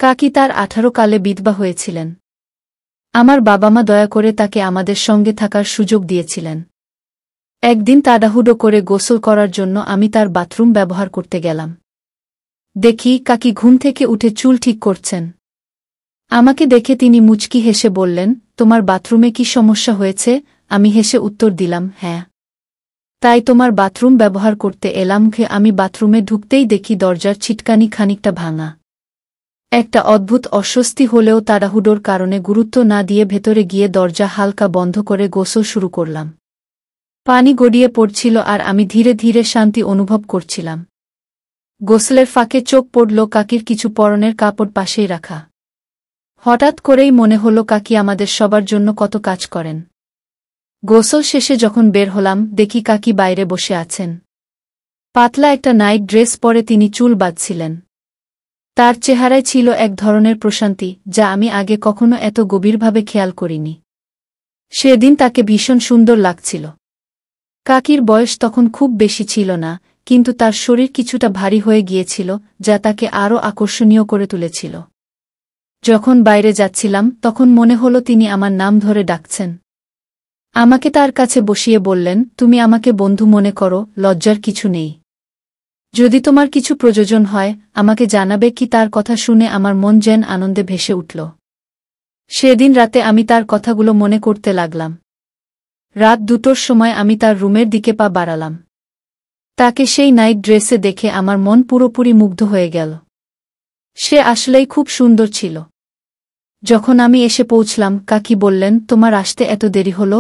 কাকি তার 18 কালে বিধবা হয়েছিলেন। আমার বাবা মা দয়া করে তাকে আমাদের সঙ্গে থাকার সুযোগ দিয়েছিলেন। একদিন তাড়াহুড়ো করে গোসল করার জন্য আমি তার বাথরুম ব্যবহার করতে গেলাম। দেখি কাকি ঘুম থেকে উঠে চুল ঠিক করছেন। আমাকে দেখে তিনি মুচকি হেসে বললেন, তোমার বাথরুমে কি সমস্যা হয়েছে? আমি হেসে উত্তর দিলাম, হ্যাঁ। তাই তোমার বাথরুম ব্যবহার করতে এলাম। আমি বাথরুমে ঢুকতেই দেখি দরজার ছিটকানি খানিকটা ভাঙা। একটা অদ্ভুত অস্বস্তি হলেও তাড়াহুড়োর কারণে গুরুত্ব না দিয়ে ভেতরে গিয়ে দরজা হালকা বন্ধ করে গোসল শুরু করলাম। পানি গড়িয়ে পড়ছিল আর আমি ধীরে ধীরে শান্তি অনুভব করছিলাম। গোসলের ফাঁকে চোখ পড়ল কাকির কিছু পরনের কাপড় পাশেই রাখা। হঠাৎ করেই মনে হলো কাকি আমাদের সবার জন্য কত কাজ করেন। গোসল শেষে যখন বের হলাম দেখি কাকি বাইরে বসে আছেন। পাতলা একটা নাইট ড্রেস পরে তিনি চুল বাঁধছিলেন। তার চেহারায় ছিল এক ধরনের প্রশান্তি যা আমি আগে কখনো এত গভীরভাবে খেয়াল করিনি। সেদিন তাকে ভীষণ সুন্দর লাগছিল। কাকির বয়স তখন খুব বেশি ছিল না, কিন্তু তার শরীর কিছুটা ভারী হয়ে গিয়েছিল যা তাকে আরও আকর্ষণীয় করে তুলেছিল। যখন বাইরে যাচ্ছিলাম তখন মনে হলো তিনি আমার নাম ধরে ডাকছেন। আমাকে তার কাছে বসিয়ে বললেন, তুমি আমাকে বন্ধু মনে করো, লজ্জার কিছু নেই। যদি তোমার কিছু প্রয়োজন হয় আমাকে জানাবে। কি তার কথা শুনে আমার মন যেন আনন্দে ভেসে উঠল। সেদিন রাতে আমি তার কথাগুলো মনে করতে লাগলাম। রাত 2টোর সময় আমি তার রুমের দিকে পা বাড়ালাম। তাকে সেই নাইট ড্রেসে দেখে আমার মন পুরোপুরি মুগ্ধ হয়ে গেল। সে আসলেই খুব সুন্দর ছিল। যখন আমি এসে পৌঁছলাম কাকি বললেন, তোমার আসতে এত দেরি হলো?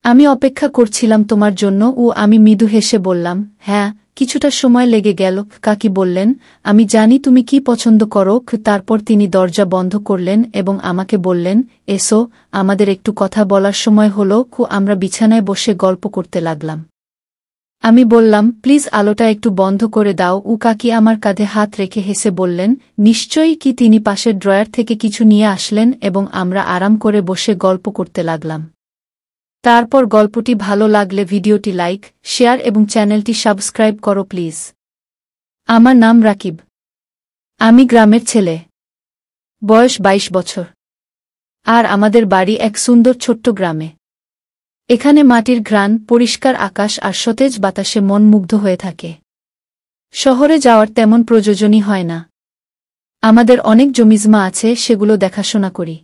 আমি অপেক্ষা করছিলাম তোমার জন্য। আমি মৃদু হেসে বললাম, হ্যাঁ, কিছুটা সময় লেগে গেল। কাকি বললেন, আমি জানি তুমি কি পছন্দ করো। তারপর তিনি দরজা বন্ধ করলেন এবং আমাকে বললেন, এসো, আমাদের একটু কথা বলার সময় হলো। আমরা বিছানায় বসে গল্প করতে লাগলাম। আমি বললাম, প্লিজ আলোটা একটু বন্ধ করে দাও। কাকি আমার কাঁধে হাত রেখে হেসে বললেন, নিশ্চয়ই। কি তিনি পাশের ড্রয়ার থেকে কিছু নিয়ে আসলেন এবং আমরা আরাম করে বসে গল্প করতে লাগলাম। তারপর গল্পটি ভালো লাগলে ভিডিওটি লাইক, শেয়ার এবং চ্যানেলটি সাবস্ক্রাইব করো প্লিজ। আমার নাম রাকিব। আমি গ্রামের ছেলে। বয়স 22 বছর। আর আমাদের বাড়ি এক সুন্দর ছোট্ট গ্রামে। এখানে মাটির ঘ্রাণ, পরিষ্কার আকাশ আর সতেজ বাতাসে মন মুগ্ধ হয়ে থাকে। শহরে যাওয়ার তেমন প্রয়োজনই হয় না। আমাদের অনেক জমিজমা আছে, সেগুলো দেখাশোনা করি।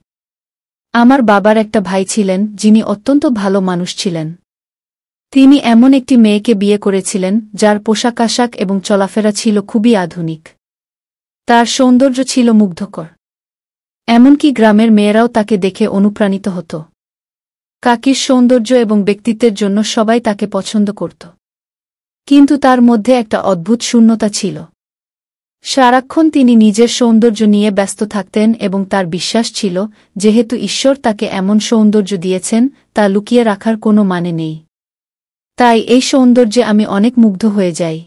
আমার বাবার একটা ভাই ছিলেন যিনি অত্যন্ত ভালো মানুষ ছিলেন। তিনি এমন একটি মেয়েকে বিয়ে করেছিলেন যার পোশাক আশাক এবং চলাফেরা ছিল খুবই আধুনিক। তার সৌন্দর্য ছিল মুগ্ধকর। এমনকি গ্রামের মেয়েরাও তাকে দেখে অনুপ্রাণিত হতো। কাকির সৌন্দর্য এবং ব্যক্তিত্বের জন্য সবাই তাকে পছন্দ করত। কিন্তু তার মধ্যে একটা অদ্ভুত শূন্যতা ছিল। সারাক্ষণ তিনি নিজের সৌন্দর্য নিয়ে ব্যস্ত থাকতেন এবং তার বিশ্বাস ছিল যেহেতু ঈশ্বর তাকে এমন সৌন্দর্য দিয়েছেন তা লুকিয়ে রাখার কোনো মানে নেই। তাই এই সৌন্দর্যে আমি অনেক মুগ্ধ হয়ে যাই।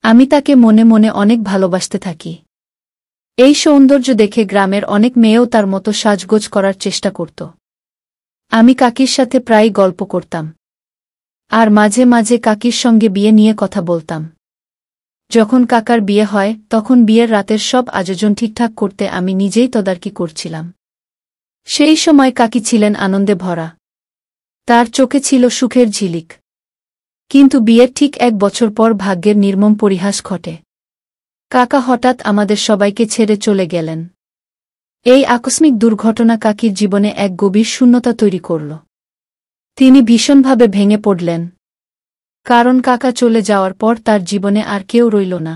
আমি তাকে মনে মনে অনেক ভালোবাসতে থাকি। এই সৌন্দর্য দেখে গ্রামের অনেক মেয়েও তার মতো সাজগোজ করার চেষ্টা করত। আমি কাকির সাথে প্রায় গল্প করতাম। আর মাঝে মাঝে কাকির সঙ্গে বিয়ে নিয়ে কথা বলতাম। যখন কাকার বিয়ে হয় তখন বিয়ের রাতের সব আয়োজন ঠিকঠাক করতে আমি নিজেই তদারকি করছিলাম। সেই সময় কাকি ছিলেন আনন্দে ভরা। তার চোখে ছিল সুখের ঝিলিক। কিন্তু বিয়ের ঠিক 1 বছর পর ভাগ্যের নির্মম পরিহাস ঘটে। কাকা হঠাৎ আমাদের সবাইকে ছেড়ে চলে গেলেন। এই আকস্মিক দুর্ঘটনা কাকির জীবনে এক গভীর শূন্যতা তৈরি করল। তিনি ভীষণভাবে ভেঙে পড়লেন। কারণ কাকা চলে যাওয়ার পর তার জীবনে আর কেউ রইল না।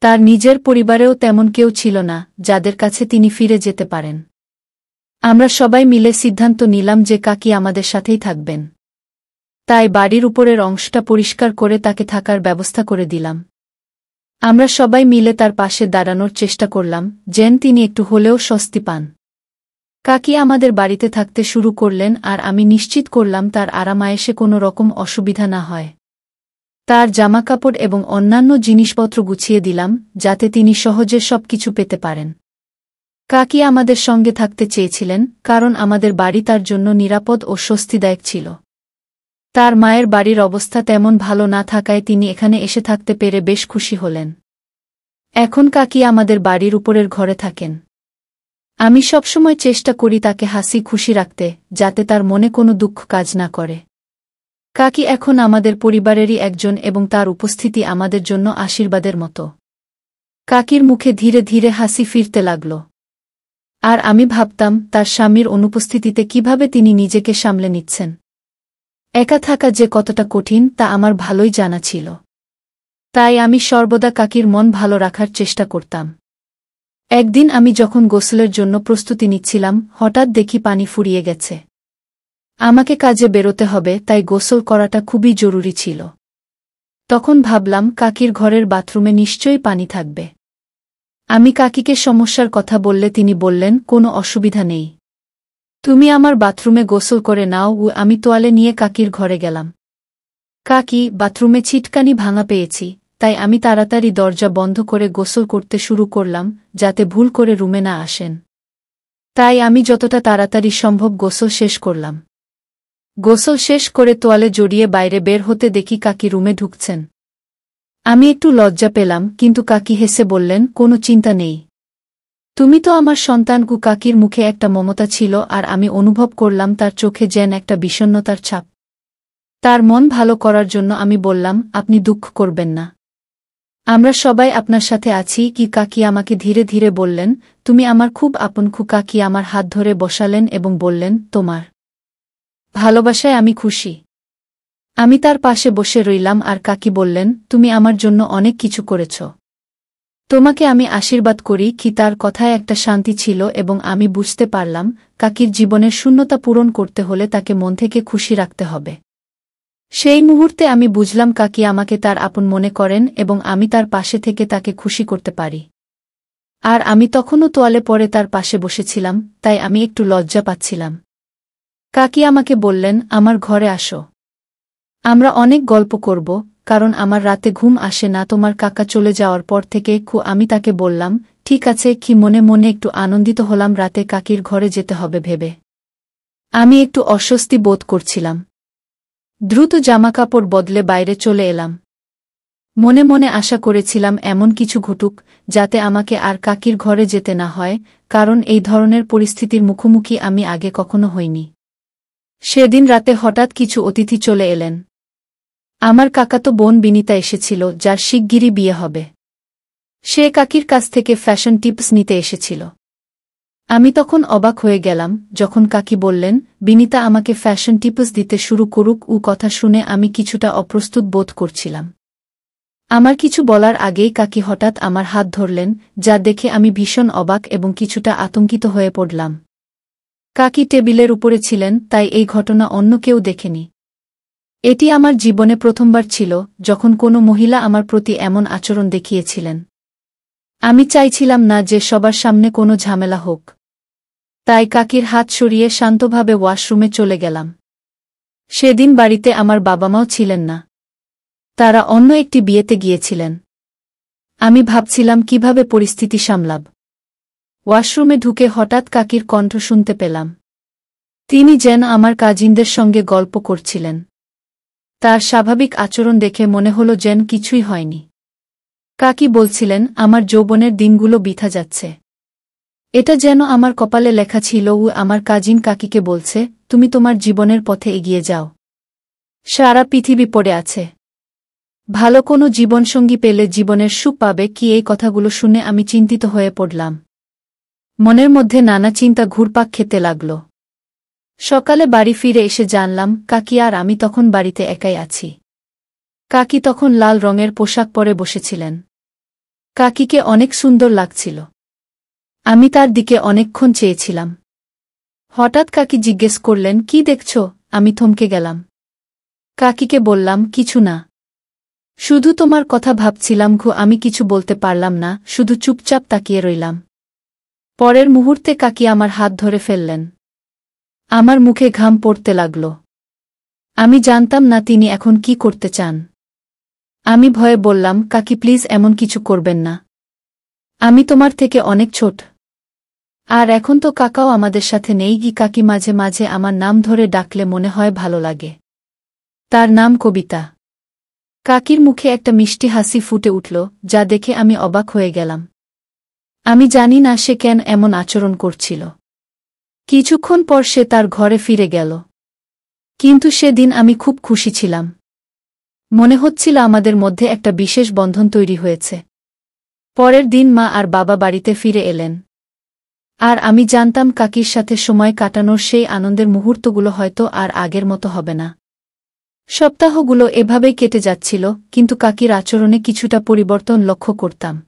তার নিজের পরিবারেও তেমন কেউ ছিল না যাদের কাছে তিনি ফিরে যেতে পারেন। আমরা সবাই মিলে সিদ্ধান্ত নিলাম যে কাকি আমাদের সাথেই থাকবেন। তাই বাড়ির উপরের অংশটা পরিষ্কার করে তাকে থাকার ব্যবস্থা করে দিলাম। আমরা সবাই মিলে তার পাশে দাঁড়ানোর চেষ্টা করলাম যেন তিনি একটু হলেও স্বস্তি পান। কাকি আমাদের বাড়িতে থাকতে শুরু করলেন আর আমি নিশ্চিত করলাম তার আরামায়েশে কোনো রকম অসুবিধা না হয়। তার জামাকাপড় এবং অন্যান্য জিনিসপত্র গুছিয়ে দিলাম যাতে তিনি সহজে সবকিছু পেতে পারেন। কাকি আমাদের সঙ্গে থাকতে চেয়েছিলেন কারণ আমাদের বাড়ি তার জন্য নিরাপদ ও স্বস্তিদায়ক ছিল। তার মায়ের বাড়ির অবস্থা তেমন ভালো না থাকায় তিনি এখানে এসে থাকতে পেরে বেশ খুশি হলেন। এখন কাকি আমাদের বাড়ির উপরের ঘরে থাকেন। আমি সবসময় চেষ্টা করি তাকে হাসি খুশি রাখতে, যাতে তার মনে কোনো দুঃখ কাজ না করে। কাকি এখন আমাদের পরিবারেরই একজন এবং তার উপস্থিতি আমাদের জন্য আশীর্বাদের মতো। কাকির মুখে ধীরে ধীরে হাসি ফিরতে লাগল। আর আমি ভাবতাম তার স্বামীর অনুপস্থিতিতে কিভাবে তিনি নিজেকে সামলে নিচ্ছেন। একা থাকা যে কতটা কঠিন তা আমার ভালোই জানা ছিল। তাই আমি সর্বদা কাকির মন ভালো রাখার চেষ্টা করতাম। একদিন আমি যখন গোসলের জন্য প্রস্তুতি নিচ্ছিলাম, হঠাৎ দেখি পানি ফুরিয়ে গেছে। আমাকে কাজে বেরোতে হবে, তাই গোসল করাটা খুবই জরুরি ছিল। তখন ভাবলাম কাকির ঘরের বাথরুমে নিশ্চয়ই পানি থাকবে। আমি কাকিকে সমস্যার কথা বললে তিনি বললেন, কোনো অসুবিধা নেই, তুমি আমার বাথরুমে গোসল করে নাও। আমি তোয়ালে নিয়ে কাকির ঘরে গেলাম। কাকি, বাথরুমে ছিটকানি ভাঙা পেয়েছি, তাই আমি তাড়াতাড়ি দরজা বন্ধ করে গোসল করতে শুরু করলাম, যাতে ভুল করে রুমে না আসেন। তাই আমি যতটা তাড়াতাড়ি সম্ভব গোসল শেষ করলাম। গোসল শেষ করে তোয়ালে জড়িয়ে বাইরে বের হতে দেখি কাকি রুমে ঢুকছেন। আমি একটু লজ্জা পেলাম, কিন্তু কাকি হেসে বললেন, কোনো চিন্তা নেই, তুমি তো আমার সন্তান। কাকির মুখে একটা মমতা ছিল, আর আমি অনুভব করলাম তার চোখে যেন একটা বিষণ্ণতার ছাপ। তার মন ভালো করার জন্য আমি বললাম, আপনি দুঃখ করবেন না, আমরা সবাই আপনার সাথে আছি। কাকি আমাকে ধীরে ধীরে বললেন, তুমি আমার খুব আপন। কাকি আমার হাত ধরে বসালেন এবং বললেন, তোমার ভালোবাসায় আমি খুশি। আমি তার পাশে বসে রইলাম, আর কাকি বললেন, তুমি আমার জন্য অনেক কিছু করেছ, তোমাকে আমি আশীর্বাদ করি। তার কথায় একটা শান্তি ছিল এবং আমি বুঝতে পারলাম কাকির জীবনের শূন্যতা পূরণ করতে হলে তাকে মন থেকে খুশি রাখতে হবে। সেই মুহূর্তে আমি বুঝলাম কাকি আমাকে তার আপন মনে করেন এবং আমি তার পাশে থেকে তাকে খুশি করতে পারি। আর আমি তখনও তোয়ালে পরে তার পাশে বসেছিলাম, তাই আমি একটু লজ্জা পাচ্ছিলাম। কাকি আমাকে বললেন, আমার ঘরে আসো, আমরা অনেক গল্প করব, কারণ আমার রাতে ঘুম আসে না তোমার কাকা চলে যাওয়ার পর থেকে। আমি তাকে বললাম, ঠিক আছে। মনে মনে একটু আনন্দিত হলাম রাতে কাকির ঘরে যেতে হবে ভেবে। আমি একটু অস্বস্তি বোধ করছিলাম। দ্রুত জামাকাপড় বদলে বাইরে চলে এলাম। মনে মনে আশা করেছিলাম এমন কিছু ঘটুক যাতে আমাকে আর কাকির ঘরে যেতে না হয়, কারণ এই ধরনের পরিস্থিতির মুখোমুখি আমি আগে কখনো হইনি। সেদিন রাতে হঠাৎ কিছু অতিথি চলে এলেন। আমার কাকাতো বোন বিনিতা এসেছিল, যার শিগগিরই বিয়ে হবে। সে কাকির কাছ থেকে ফ্যাশন টিপস নিতে এসেছিল। আমি তখন অবাক হয়ে গেলাম যখন কাকি বললেন, বিনিতা আমাকে ফ্যাশন টিপস দিতে শুরু করুক। কথা শুনে আমি কিছুটা অপ্রস্তুত বোধ করছিলাম। আমার কিছু বলার আগেই কাকি হঠাৎ আমার হাত ধরলেন, যা দেখে আমি ভীষণ অবাক এবং কিছুটা আতঙ্কিত হয়ে পড়লাম। কাকি টেবিলের উপরে ছিলেন, তাই এই ঘটনা অন্য কেউ দেখেনি। এটি আমার জীবনে প্রথমবার ছিল যখন কোনো মহিলা আমার প্রতি এমন আচরণ দেখিয়েছিলেন। আমি চাইছিলাম না যে সবার সামনে কোনো ঝামেলা হোক, তাই কাকির হাত সরিয়ে শান্তভাবে ওয়াশরুমে চলে গেলাম। সেদিন বাড়িতে আমার বাবা মাও ছিলেন না, তারা অন্য একটি বিয়েতে গিয়েছিলেন। আমি ভাবছিলাম কিভাবে পরিস্থিতি সামলাব। ওয়াশরুমে ঢুকে হঠাৎ কাকির কণ্ঠ শুনতে পেলাম। তিনি যেন আমার কাজিনদের সঙ্গে গল্প করছিলেন। তার স্বাভাবিক আচরণ দেখে মনে হলো যেন কিছুই হয়নি। কাকি বলছিলেন, আমার যৌবনের দিনগুলো বৃথা যাচ্ছে, এটা যেন আমার কপালে লেখা ছিল। আমার কাজিন কাকিকে বলছে, তুমি তোমার জীবনের পথে এগিয়ে যাও, সারা পৃথিবী পড়ে আছে, ভালো কোনো জীবনসঙ্গী পেলে জীবনের সুখ পাবে। এই কথাগুলো শুনে আমি চিন্তিত হয়ে পড়লাম। মনের মধ্যে নানা চিন্তা ঘুরপাক খেতে লাগল। সকালে বাড়ি ফিরে এসে জানলাম কাকি আর আমি তখন বাড়িতে একাই আছি। কাকি তখন লাল রঙের পোশাক পরে বসেছিলেন। কাকিকে অনেক সুন্দর লাগছিল। আমি তার দিকে অনেকক্ষণ চেয়েছিলাম। হঠাৎ কাকি জিজ্ঞেস করলেন, কি দেখছ? আমি থমকে গেলাম। কাকিকে বললাম, কিছু না, শুধু তোমার কথা ভাবছিলাম। আমি কিছু বলতে পারলাম না, শুধু চুপচাপ তাকিয়ে রইলাম। পরের মুহূর্তে কাকি আমার হাত ধরে ফেললেন। আমার মুখে ঘাম পড়তে লাগল। আমি জানতাম না তিনি এখন কি করতে চান। আমি ভয়ে বললাম, কাকি প্লিজ এমন কিছু করবেন না, আমি তোমার থেকে অনেক ছোট। আর এখন তো কাকাও আমাদের সাথে নেই। কাকি মাঝে মাঝে আমার নাম ধরে ডাকলে মনে হয় ভালো লাগে। তার নাম কবিতা। কাকির মুখে একটা মিষ্টি হাসি ফুটে উঠল, যা দেখে আমি অবাক হয়ে গেলাম। আমি জানি না সে কেন এমন আচরণ করছিল। কিছুক্ষণ পর সে তার ঘরে ফিরে গেল। কিন্তু সেদিন আমি খুব খুশি ছিলাম। মনে হচ্ছিল আমাদের মধ্যে একটা বিশেষ বন্ধন তৈরি হয়েছে। পরের দিন মা আর বাবা বাড়িতে ফিরে এলেন। আর আমি জানতাম কাকির সাথে সময় কাটানোর সেই আনন্দের মুহূর্তগুলো হয়তো আর আগের মতো হবে না। সপ্তাহগুলো এভাবেই কেটে যাচ্ছিল, কিন্তু কাকির আচরণে কিছুটা পরিবর্তন লক্ষ্য করতাম।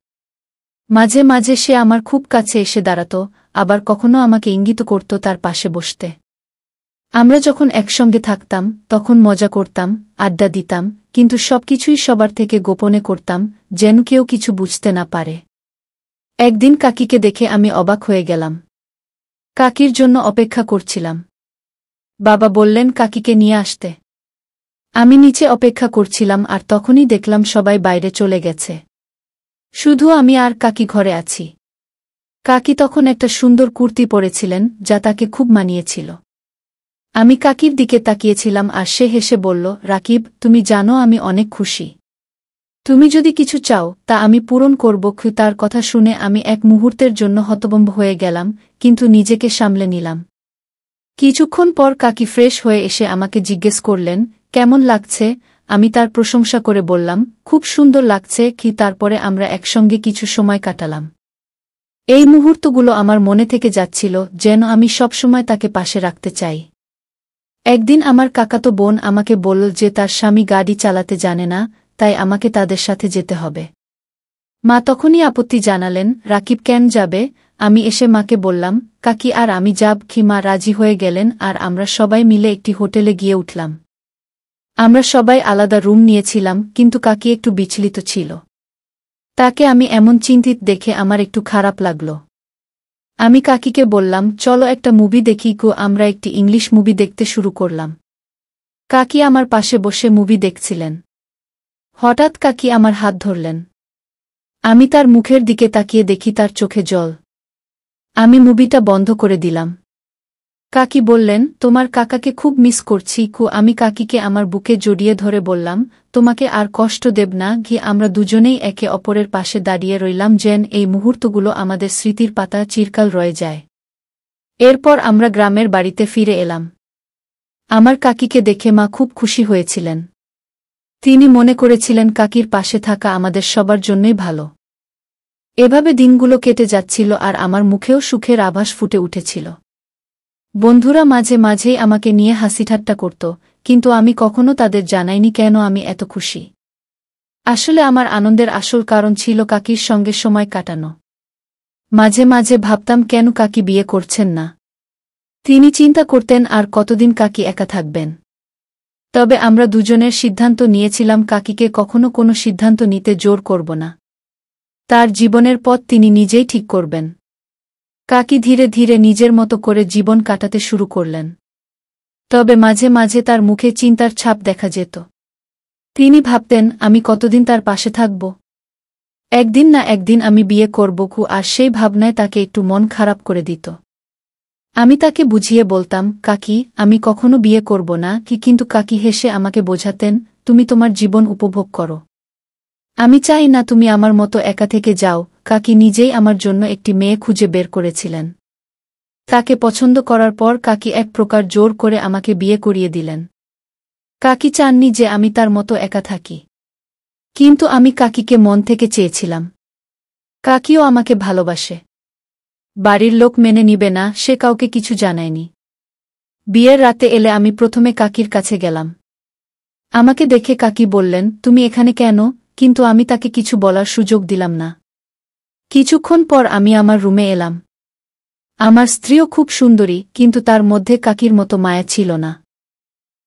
মাঝে মাঝে সে আমার খুব কাছে এসে দাঁড়াত, আবার কখনো আমাকে ইঙ্গিত করত তার পাশে বসতে। আমরা যখন একসঙ্গে থাকতাম তখন মজা করতাম, আড্ডা দিতাম, কিন্তু সবকিছুই সবার থেকে গোপনে করতাম, যেন কেউ কিছু বুঝতে না পারে। একদিন কাকিকে দেখে আমি অবাক হয়ে গেলাম। কাকির জন্য অপেক্ষা করছিলাম। বাবা বললেন কাকিকে নিয়ে আসতে। আমি নিচে অপেক্ষা করছিলাম আর তখনই দেখলাম সবাই বাইরে চলে গেছে। শুধু আমি আর কাকি ঘরে আছি। কাকি তখন একটা সুন্দর কুর্তি পরেছিলেন, যা তাকে খুব মানিয়েছিল। আমি কাকির দিকে তাকিয়েছিলাম আর সে হেসে বলল, রাকিব, তুমি জানো আমি অনেক খুশি। তুমি যদি কিছু চাও তা আমি পূরণ করব। তার কথা শুনে আমি এক মুহূর্তের জন্য হতভম্ব হয়ে গেলাম, কিন্তু নিজেকে সামলে নিলাম। কিছুক্ষণ পর কাকি ফ্রেশ হয়ে এসে আমাকে জিজ্ঞেস করলেন, কেমন লাগছে? আমি তার প্রশংসা করে বললাম, খুব সুন্দর লাগছে। তারপরে আমরা একসঙ্গে কিছু সময় কাটালাম। এই মুহূর্তগুলো আমার মনে থেকে যাচ্ছিল, যেন আমি সবসময় তাকে পাশে রাখতে চাই। একদিন আমার কাকাতো বোন আমাকে বলল যে তার স্বামী গাড়ি চালাতে জানে না, তাই আমাকে তাদের সাথে যেতে হবে। মা তখনই আপত্তি জানালেন, রাকিব কেন যাবে? আমি এসে মাকে বললাম, কাকি আর আমি যাব। মা রাজি হয়ে গেলেন আর আমরা সবাই মিলে একটি হোটেলে গিয়ে উঠলাম। আমরা সবাই আলাদা রুম নিয়েছিলাম, কিন্তু কাকি একটু বিচলিত ছিল। তাকে আমি এমন চিন্তিত দেখে আমার একটু খারাপ লাগল। আমি কাকিকে বললাম, চলো একটা মুভি দেখি। আমরা একটি ইংলিশ মুভি দেখতে শুরু করলাম। কাকি আমার পাশে বসে মুভি দেখছিলেন। হঠাৎ কাকি আমার হাত ধরলেন। আমি তার মুখের দিকে তাকিয়ে দেখি তার চোখে জল। আমি মুভিটা বন্ধ করে দিলাম। কাকি বললেন, তোমার কাকাকে খুব মিস করছি। আমি কাকিকে আমার বুকে জড়িয়ে ধরে বললাম, তোমাকে আর কষ্ট দেব না। আমরা দুজনেই একে অপরের পাশে দাঁড়িয়ে রইলাম, যেন এই মুহূর্তগুলো আমাদের স্মৃতির পাতা চিরকাল রয়ে যায়। এরপর আমরা গ্রামের বাড়িতে ফিরে এলাম। আমার কাকিকে দেখে মা খুব খুশি হয়েছিলেন। তিনি মনে করেছিলেন কাকির পাশে থাকা আমাদের সবার জন্যই ভালো। এভাবে দিনগুলো কেটে যাচ্ছিল আর আমার মুখেও সুখের আভাস ফুটে উঠেছিল। বন্ধুরা মাঝে মাঝেই আমাকে নিয়ে হাসিঠাট্টা করত, কিন্তু আমি কখনো তাদের জানাইনি কেন আমি এত খুশি। আসলে আমার আনন্দের আসল কারণ ছিল কাকির সঙ্গে সময় কাটানো। মাঝে মাঝে ভাবতাম কেন কাকি বিয়ে করছেন না। তিনি চিন্তা করতেন আর কতদিন কাকি একা থাকবেন। তবে আমরা দুজনের সিদ্ধান্ত নিয়েছিলাম কাকিকে কখনো কোনো সিদ্ধান্ত নিতে জোর করব না। তার জীবনের পথ তিনি নিজেই ঠিক করবেন। কাকি ধীরে ধীরে নিজের মতো করে জীবন কাটাতে শুরু করলেন। তবে মাঝে মাঝে তার মুখে চিন্তার ছাপ দেখা যেত। তিনি ভাবতেন, আমি কতদিন তার পাশে থাকব? একদিন না একদিন আমি বিয়ে করব। আর সেই ভাবনায় তাকে একটু মন খারাপ করে দিত। আমি তাকে বুঝিয়ে বলতাম, কাকি, আমি কখনো বিয়ে করব না। কিন্তু কাকি হেসে আমাকে বোঝাতেন, তুমি তোমার জীবন উপভোগ করো। আমি চাই না তুমি আমার মতো একা থেকে যাও। কাকি নিজেই আমার জন্য একটি মেয়ে খুঁজে বের করেছিলেন। তাকে পছন্দ করার পর কাকি এক প্রকার জোর করে আমাকে বিয়ে করিয়ে দিলেন। কাকি চাননি যে আমি তার মতো একা থাকি। কিন্তু আমি কাকিকে মন থেকে চেয়েছিলাম। কাকিও আমাকে ভালোবাসে। বাড়ির লোক মেনে নিবে না, সে কাউকে কিছু জানায়নি। বিয়ের রাতে এলে আমি প্রথমে কাকির কাছে গেলাম। আমাকে দেখে কাকি বললেন, তুমি এখানে কেন? কিন্তু আমি তাকে কিছু বলার সুযোগ দিলাম না। কিছুক্ষণ পর আমি আমার রুমে এলাম। আমার স্ত্রীও খুব সুন্দরী, কিন্তু তার মধ্যে কাকির মতো মায়া ছিল না।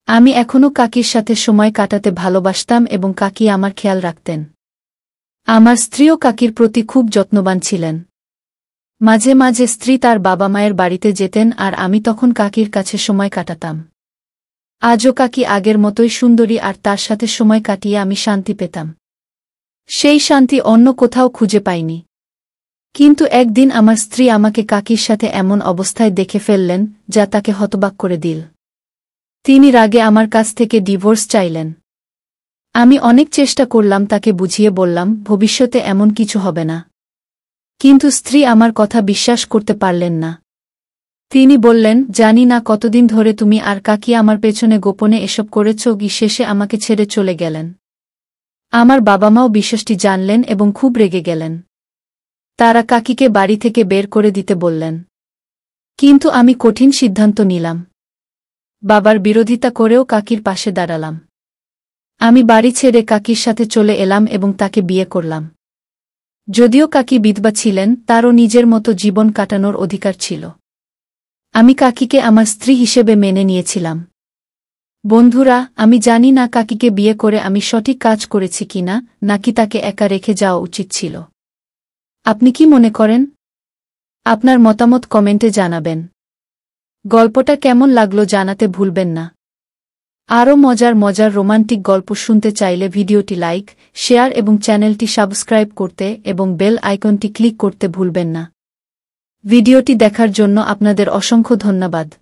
আমি এখনও কাকির সাথে সময় কাটাতে ভালোবাসতাম এবং কাকি আমার খেয়াল রাখতেন। আমার স্ত্রীও কাকির প্রতি খুব যত্নবান ছিলেন। মাঝে মাঝে স্ত্রী তার বাবা মায়ের বাড়িতে যেতেন আর আমি তখন কাকির কাছে সময় কাটাতাম। আজও কাকি আগের মতোই সুন্দরী আর তার সাথে সময় কাটিয়ে আমি শান্তি পেতাম। সেই শান্তি অন্য কোথাও খুঁজে পাইনি। কিন্তু একদিন আমার স্ত্রী আমাকে কাকির সাথে এমন অবস্থায় দেখে ফেললেন, যা তাকে হতবাক করে দিল। তিনি রাগে আমার কাছ থেকে ডিভোর্স চাইলেন। আমি অনেক চেষ্টা করলাম, তাকে বুঝিয়ে বললাম ভবিষ্যতে এমন কিছু হবে না। কিন্তু স্ত্রী আমার কথা বিশ্বাস করতে পারলেন না। তিনি বললেন, জানি না কতদিন ধরে তুমি আর কাকি আমার পেছনে গোপনে এসব করেছ, শেষে আমাকে ছেড়ে চলে গেলেন। আমার বাবা মাও বিষয়টি জানলেন এবং খুব রেগে গেলেন। তারা কাকিকে বাড়ি থেকে বের করে দিতে বললেন। কিন্তু আমি কঠিন সিদ্ধান্ত নিলাম। বাবার বিরোধিতা করেও কাকির পাশে দাঁড়ালাম। আমি বাড়ি ছেড়ে কাকির সাথে চলে এলাম এবং তাকে বিয়ে করলাম। যদিও কাকি বিধবা ছিলেন, তারও নিজের মতো জীবন কাটানোর অধিকার ছিল। আমি কাকিকে আমার স্ত্রী হিসেবে মেনে নিয়েছিলাম। বন্ধুরা, আমি জানি না কাকিকে বিয়ে করে আমি সঠিক কাজ করেছি কিনা, নাকি তাকে একা রেখে যাওয়া উচিত ছিল। আপনি কি মনে করেন? আপনার মতামত কমেন্টে জানাবেন। গল্পটা কেমন লাগলো জানাতে ভুলবেন না। আরও মজার রোমান্টিক গল্প শুনতে চাইলে ভিডিওটি লাইক, শেয়ার এবং চ্যানেলটি সাবস্ক্রাইব করতে এবং বেল আইকনটি ক্লিক করতে ভুলবেন না। ভিডিওটি দেখার জন্য আপনাদের অসংখ্য ধন্যবাদ।